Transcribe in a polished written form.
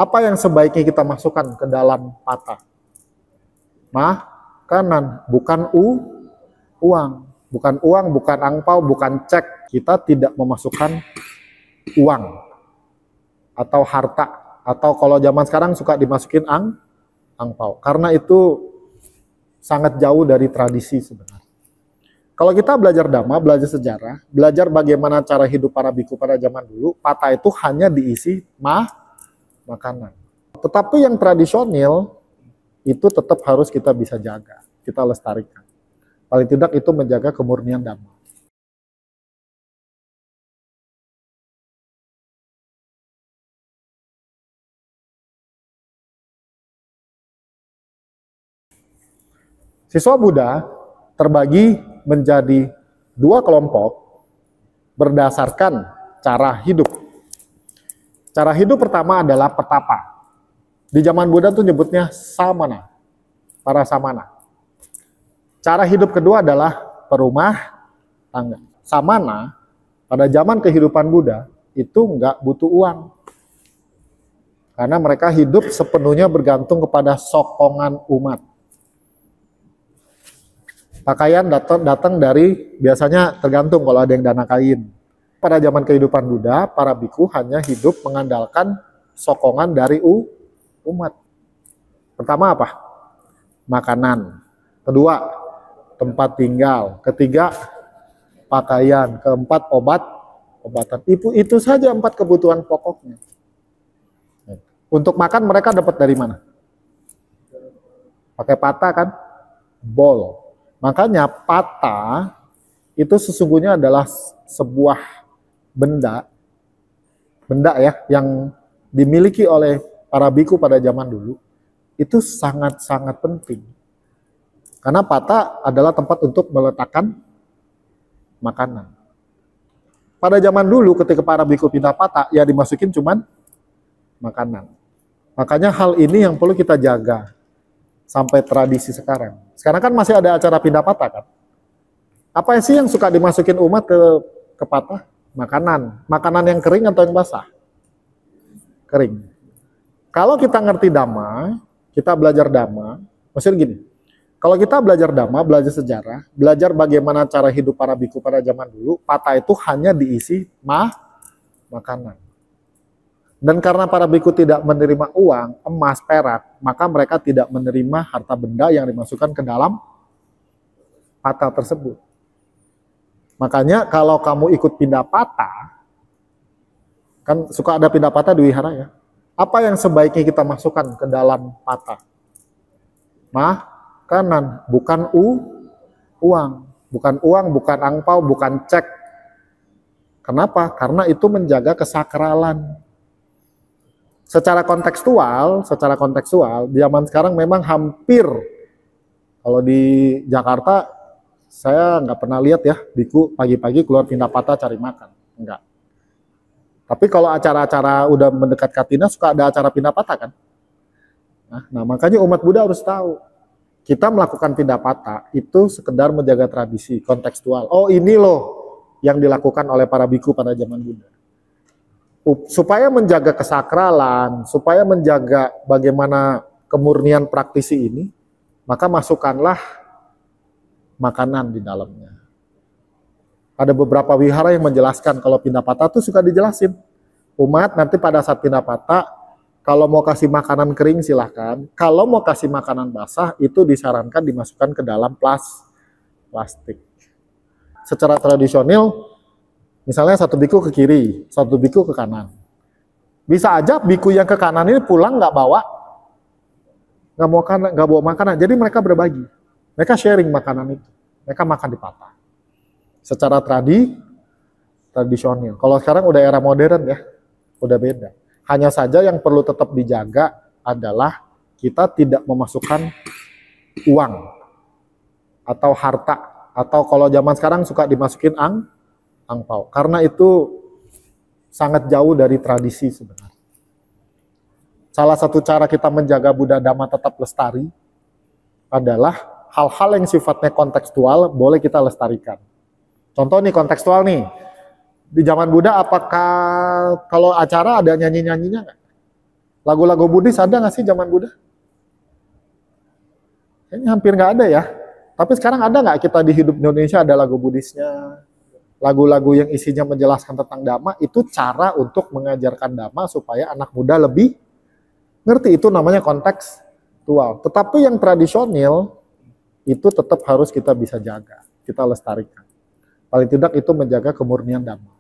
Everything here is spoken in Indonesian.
Apa yang sebaiknya kita masukkan ke dalam patah? Makanan, bukan uang. Bukan uang, bukan angpau, bukan cek. Kita tidak memasukkan uang atau harta. Atau kalau zaman sekarang suka dimasukin angpau. Karena itu sangat jauh dari tradisi sebenarnya. Kalau kita belajar dhamma, belajar sejarah, belajar bagaimana cara hidup para biku pada zaman dulu, patah itu hanya diisi makanan. Tetapi yang tradisional itu tetap harus kita bisa jaga, kita lestarikan. Paling tidak itu menjaga kemurnian dhamma. Siswa Buddha terbagi menjadi dua kelompok berdasarkan cara hidup. Cara hidup pertama adalah petapa. Di zaman Buddha tuh nyebutnya samana, para samana. Cara hidup kedua adalah perumah tangga. Samana pada zaman kehidupan Buddha itu nggak butuh uang. Karena mereka hidup sepenuhnya bergantung kepada sokongan umat. Pakaian datang dari, biasanya tergantung kalau ada yang dana kain. Pada zaman kehidupan Buddha, para biku hanya hidup mengandalkan sokongan dari umat. Pertama apa? Makanan. Kedua, tempat tinggal. Ketiga, pakaian. Keempat, obatan. Itu saja 4 kebutuhan pokoknya. Untuk makan mereka dapat dari mana? Pakai pata kan? Bol. Makanya pata itu sesungguhnya adalah sebuah benda ya yang dimiliki oleh para biku pada zaman dulu. Itu sangat-sangat penting. Karena pata adalah tempat untuk meletakkan makanan. Pada zaman dulu ketika para biku pindah pata, ya dimasukin cuman makanan. Makanya hal ini yang perlu kita jaga sampai tradisi sekarang. Sekarang kan masih ada acara pindah patah kan. Apa sih yang suka dimasukin umat ke patah? Makanan. Makanan yang kering atau yang basah? Kering. Kalau kita ngerti dhamma, kita belajar dhamma, maksudnya gini. Kalau kita belajar dhamma, belajar sejarah, belajar bagaimana cara hidup para biku pada zaman dulu, patah itu hanya diisi makanan. Dan karena para biku tidak menerima uang, emas, perak, maka mereka tidak menerima harta benda yang dimasukkan ke dalam patah tersebut. Makanya kalau kamu ikut pindah patah, kan suka ada pindah patah di wihara ya. Apa yang sebaiknya kita masukkan ke dalam patah? Makanan, bukan uang. Bukan uang, bukan angpau, bukan cek. Kenapa? Karena itu menjaga kesakralan. Secara kontekstual, di zaman sekarang memang hampir, kalau di Jakarta, saya nggak pernah lihat ya, biku pagi-pagi keluar pindah patah cari makan. Enggak. Tapi kalau acara-acara udah mendekat Katina, suka ada acara pindah patah kan? Nah, makanya umat Buddha harus tahu, kita melakukan pindah patah itu sekedar menjaga tradisi, kontekstual. Oh ini loh yang dilakukan oleh para biku pada zaman Buddha. Supaya menjaga kesakralan, supaya menjaga bagaimana kemurnian praktisi ini, maka masukkanlah makanan di dalamnya. Ada beberapa wihara yang menjelaskan kalau pindah patah itu suka dijelasin. Umat nanti pada saat pindah patah, kalau mau kasih makanan kering silahkan. Kalau mau kasih makanan basah, itu disarankan dimasukkan ke dalam plastik. Secara tradisional, misalnya satu biku ke kiri, satu biku ke kanan. Bisa aja biku yang ke kanan ini pulang nggak bawa makanan. Jadi mereka berbagi, mereka sharing makanan itu. Mereka makan di patah. Secara tradisional. Kalau sekarang udah era modern ya, udah beda. Hanya saja yang perlu tetap dijaga adalah kita tidak memasukkan uang atau harta, atau kalau zaman sekarang suka dimasukin angpau, karena itu sangat jauh dari tradisi sebenarnya. Salah satu cara kita menjaga Buddha Dhamma tetap lestari adalah hal-hal yang sifatnya kontekstual boleh kita lestarikan. Contoh nih kontekstual nih, di zaman Buddha apakah kalau acara ada nyanyi-nyanyinya nggak? Lagu-lagu Buddhis ada nggak sih zaman Buddha? Kayaknya hampir nggak ada ya. Tapi sekarang ada nggak kita di hidup Indonesia ada lagu Buddhisnya? Lagu-lagu yang isinya menjelaskan tentang Dhamma, itu cara untuk mengajarkan Dhamma supaya anak muda lebih ngerti. Itu namanya kontekstual. Tetapi yang tradisional, itu tetap harus kita bisa jaga, kita lestarikan. Paling tidak itu menjaga kemurnian Dhamma.